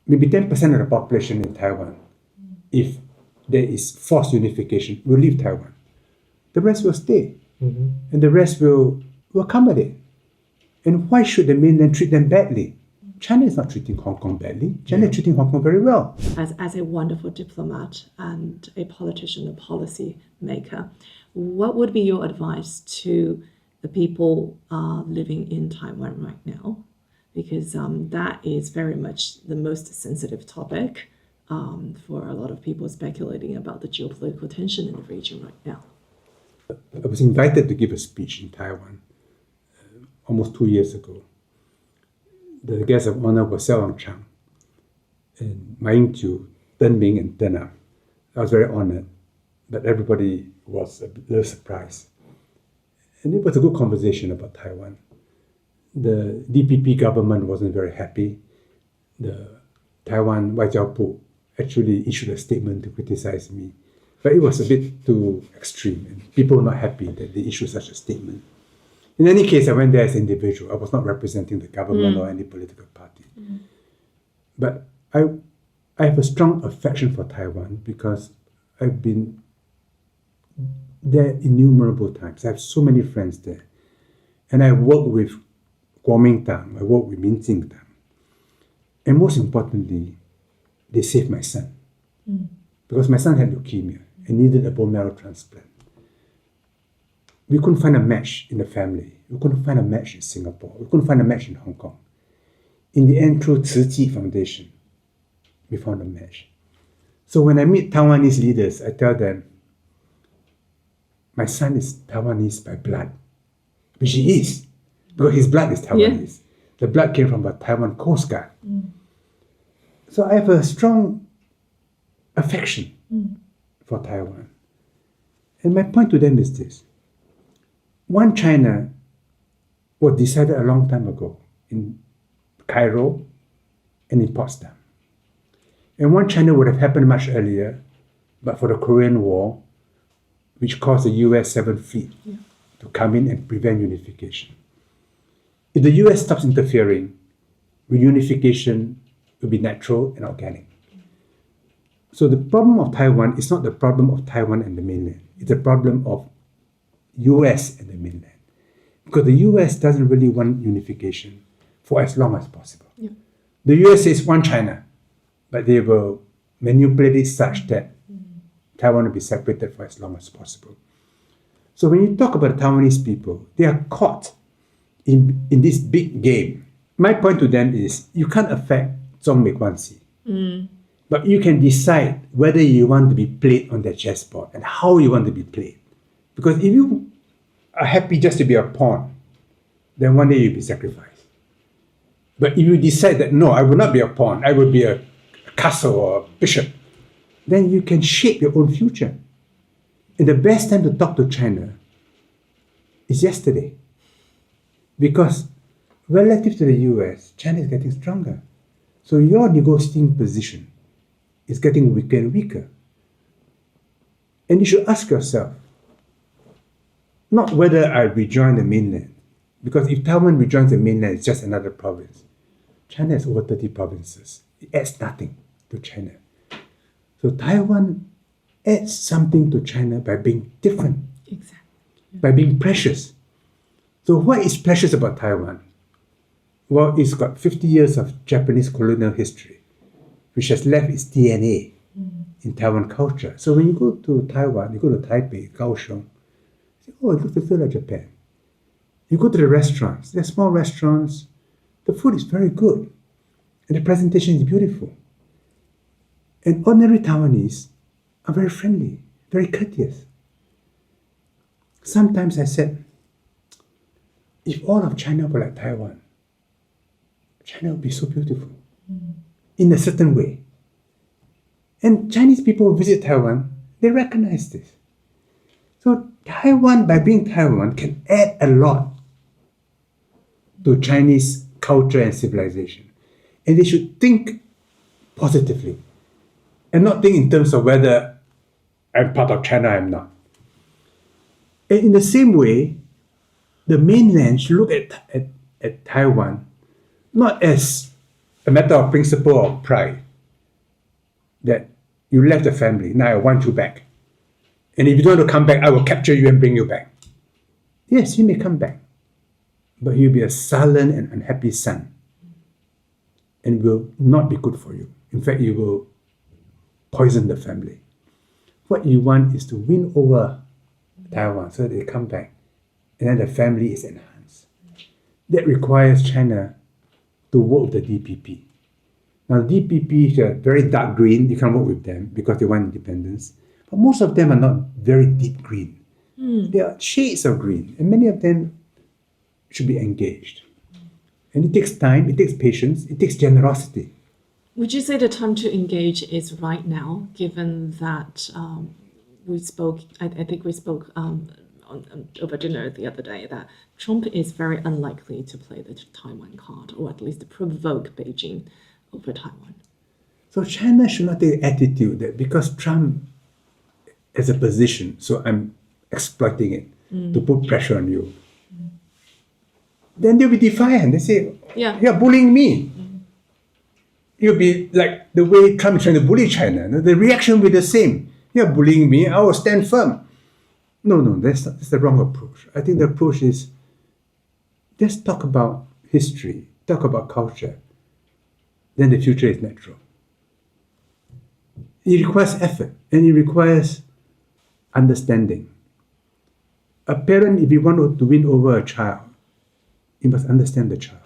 maybe 10% of the population in Taiwan, if there is forced unification, will leave Taiwan. The rest will stay, and the rest will accommodate. And why should the mainland treat them badly? China is not treating Hong Kong badly. China is treating Hong Kong very well. As a wonderful diplomat and a politician, a policy maker, what would be your advice to the people living in Taiwan right now? Because that is very much the most sensitive topic for a lot of people speculating about the geopolitical tension in the region right now. I was invited to give a speech in Taiwan almost 2 years ago. The guest of honor was CHANG and Ma Ying-jeou, Deng Ming, and Deng Am. I was very honored, but everybody was a little surprised. And it was a good conversation about Taiwan. The DPP government wasn't very happy. The Taiwan Waijiaobu actually issued a statement to criticize me, but it was a bit too extreme, and people were not happy that they issued such a statement. In any case, I went there as an individual. I was not representing the government or any political party. But I have a strong affection for Taiwan because I've been there innumerable times. I have so many friends there. And I work with Kuomintang, I work with Minjingtang. And most importantly, they saved my son. Because my son had leukemia and needed a bone marrow transplant. We couldn't find a match in the family. We couldn't find a match in Singapore. We couldn't find a match in Hong Kong. In the end, through Tzu Chi Foundation, we found a match. So when I meet Taiwanese leaders, I tell them, my son is Taiwanese by blood, which he is, because his blood is Taiwanese. The blood came from the Taiwan Coast Guard. So I have a strong affection for Taiwan. And my point to them is this. One China was decided a long time ago in Cairo and in Potsdam. And one China would have happened much earlier, but for the Korean War, which caused the US 7th Fleet to come in and prevent unification. If the US stops interfering, reunification will be natural and organic. So the problem of Taiwan is not the problem of Taiwan and the mainland. It's a problem of US and the mainland. Because the US doesn't really want unification for as long as possible. The US says one China, but they will manipulate it such that Taiwan will be separated for as long as possible. So when you talk about the Taiwanese people, they are caught in this big game. My point to them is, you can't affect 中美关系, but you can decide whether you want to be played on their chessboard and how you want to be played. Because if you are happy just to be a pawn, then one day you'll be sacrificed. But if you decide that, no, I will not be a pawn, I will be a castle or a bishop, then you can shape your own future. And the best time to talk to China is yesterday. Because relative to the US, China is getting stronger. So your negotiating position is getting weaker and weaker. And you should ask yourself, not whether I rejoin the mainland, because if Taiwan rejoins the mainland, it's just another province. China has over 30 provinces. It adds nothing to China. So Taiwan adds something to China by being different, by being precious. So what is precious about Taiwan? Well, it's got 50 years of Japanese colonial history, which has left its DNA in Taiwan culture. So when you go to Taiwan, you go to Taipei, Kaohsiung, you say, oh, it looks a little like Japan. You go to the restaurants, they're small restaurants, the food is very good, and the presentation is beautiful. And ordinary Taiwanese are very friendly, very courteous. Sometimes I said, if all of China were like Taiwan, China would be so beautiful in a certain way. And Chinese people who visit Taiwan, they recognize this. So Taiwan, by being Taiwan, can add a lot to Chinese culture and civilization. And they should think positively and not think in terms of whether I'm part of China or I'm not. And in the same way, the mainland should look at Taiwan not as a matter of principle or pride that you left the family, now I want you back. And if you don't want to come back, I will capture you and bring you back. Yes, you may come back, but you'll be a sullen and unhappy son and will not be good for you. In fact, you will poison the family. What you want is to win over Taiwan so they come back and then the family is enhanced. That requires China to work with the DPP. Now, the DPP is very dark green. You can't work with them because they want independence. But most of them are not very deep green. They are shades of green, and many of them should be engaged. And it takes time, it takes patience, it takes generosity. Would you say the time to engage is right now, given that we spoke, I think we spoke over dinner the other day, that Trump is very unlikely to play the Taiwan card, or at least provoke Beijing over Taiwan? So China should not take the attitude that because Trump has a position, so I'm exploiting it to put pressure on you. Then they'll be defiant. They say, you're bullying me. You'll be like the way Trump is trying to bully China. The reaction will be the same. You're bullying me, I will stand firm. No, that's the wrong approach. I think the approach is just talk about history, talk about culture. Then the future is natural. It requires effort and it requires understanding. A parent, if you want to win over a child, you must understand the child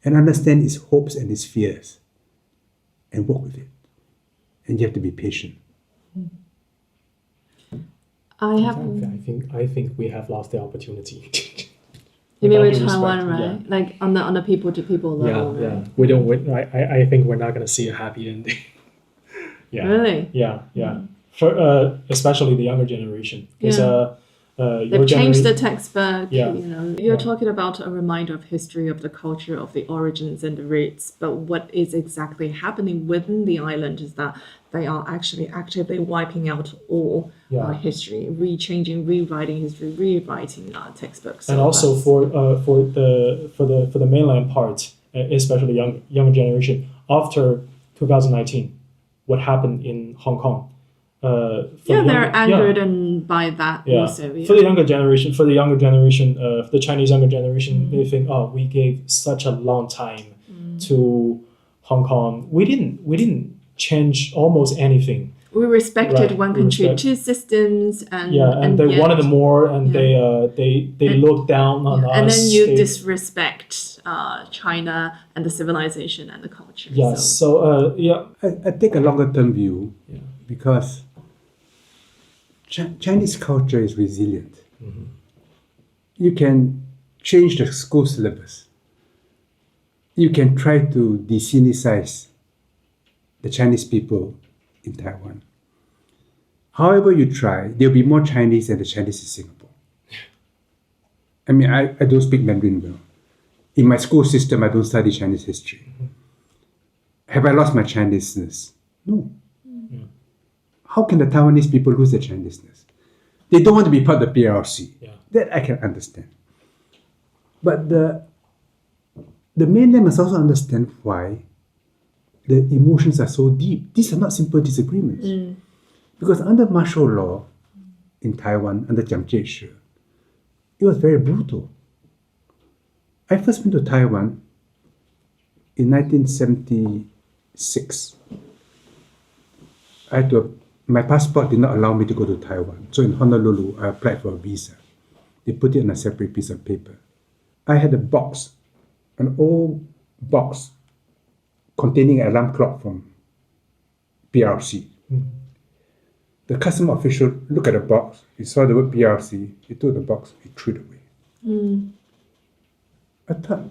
and understand his hopes and his fears and work with it. And you have to be patient. I think we have lost the opportunity. You mean with Taiwan, right? Yeah. Like on the people to people level. Yeah, right? yeah. We don't. I think we're not going to see a happy ending. Yeah. Really? Yeah. For especially the younger generation, because they've changed the textbook. Yeah. You're talking about a reminder of history, of the culture, of the origins and the roots. But what is exactly happening within the island is that they are actually actively wiping out all history, rewriting history, rewriting textbooks. And also for the mainland part, especially younger generation, after 2019, what happened in Hong Kong. They're angered by that also. Yeah. For the younger generation, the Chinese younger generation, they think, we gave such a long time to Hong Kong. We didn't change almost anything. We respected one country, two systems, and they wanted more, and they looked down on us. And then you disrespect China and the civilization and the culture. Yes. I take a longer term view because Chinese culture is resilient. Mm-hmm. You can change the school syllabus. You can try to desinicize the Chinese people in Taiwan. However you try, there'll be more Chinese than the Chinese in Singapore. I mean, I don't speak Mandarin well. In my school system, I don't study Chinese history. Mm-hmm. Have I lost my Chineseness? No. Mm-hmm. How can the Taiwanese people lose their Chineseness? They don't want to be part of the PRC. Yeah. That I can understand. But the mainland must also understand why the emotions are so deep. These are not simple disagreements. Because under martial law in Taiwan, under Jiang Jieshi, it was very brutal. I first went to Taiwan in 1976. My passport did not allow me to go to Taiwan. So in Honolulu, I applied for a visa. They put it on a separate piece of paper. I had a box, an old box containing an alarm clock from PRC. Mm-hmm. The customs official looked at the box, he saw the word PRC, he took the box, he threw it away. I thought,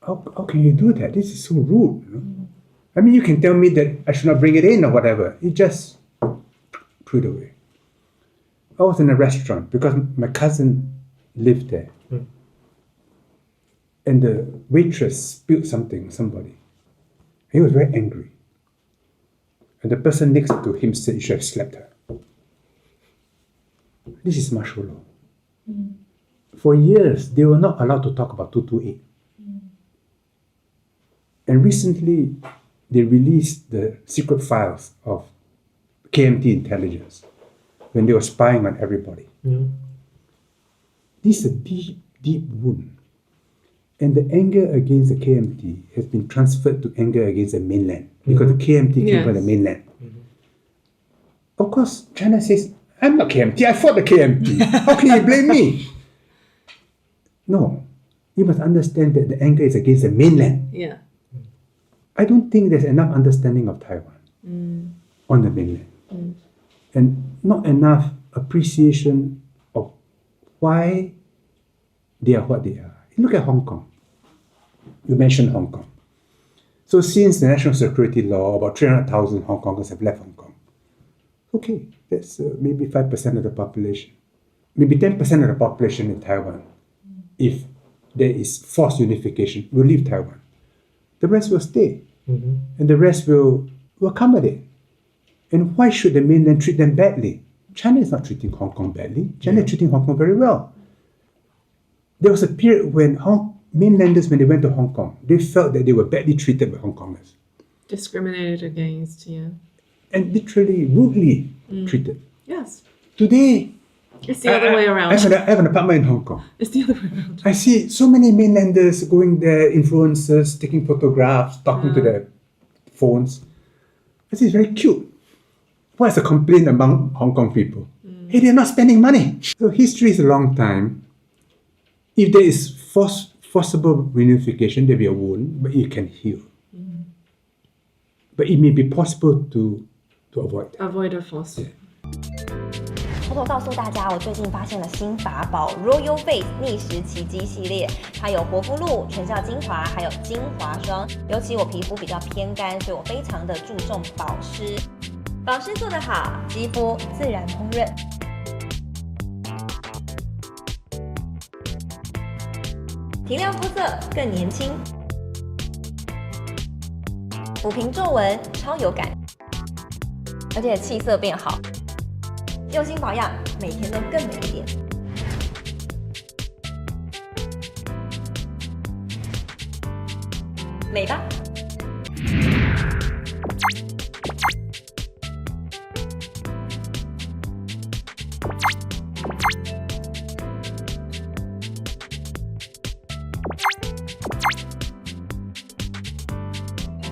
how can you do that? This is so rude. I mean, you can tell me that I should not bring it in or whatever. He just threw it away. I was in a restaurant because my cousin lived there. And the waitress spilled somebody. He was very angry. And the person next to him said, you should have slapped her. This is martial law. For years, they were not allowed to talk about 228. And recently, they released the secret files of KMT intelligence when they were spying on everybody. Yeah. This is a deep, deep wound. And the anger against the KMT has been transferred to anger against the mainland because the KMT came from the mainland. Of course, China says, I'm not KMT, I fought the KMT. How can you blame me? No, you must understand that the anger is against the mainland. Yeah. I don't think there's enough understanding of Taiwan on the mainland. And not enough appreciation of why they are what they are. Look at Hong Kong. You mentioned Hong Kong. So since the national security law, about 300,000 Hong Kongers have left Hong Kong. Okay, that's maybe 5% of the population. Maybe 10% of the population in Taiwan, if there is forced unification, will leave Taiwan. The rest will stay. And the rest will accommodate. And why should the mainland treat them badly? China is not treating Hong Kong badly. China is treating Hong Kong very well. There was a period when mainlanders, when they went to Hong Kong, they felt that they were badly treated by Hong Kongers. Discriminated against, yeah. And literally, rudely treated. Yes. Today, It's the other way around. I have an apartment in Hong Kong. It's the other way around. I see so many mainlanders going there, influencers, taking photographs, talking to their phones. I see it's very cute. What's the complaint among Hong Kong people? Hey, they're not spending money. So history is a long time. If there is forcible reunification, there will be a wound, but it can heal. But it may be possible to avoid that. Avoid a force. 偷偷告诉大家，我最近发现了新法宝 Royal Face 逆时奇迹系列，它有活肤露、全效精华，还有精华霜。尤其我皮肤比较偏干，所以我非常的注重保湿。保湿做得好，肌肤自然烹润。提亮肤色更年轻，抚平皱纹超有感，而且气色变好。用心保养，每天都更美一点。美吧。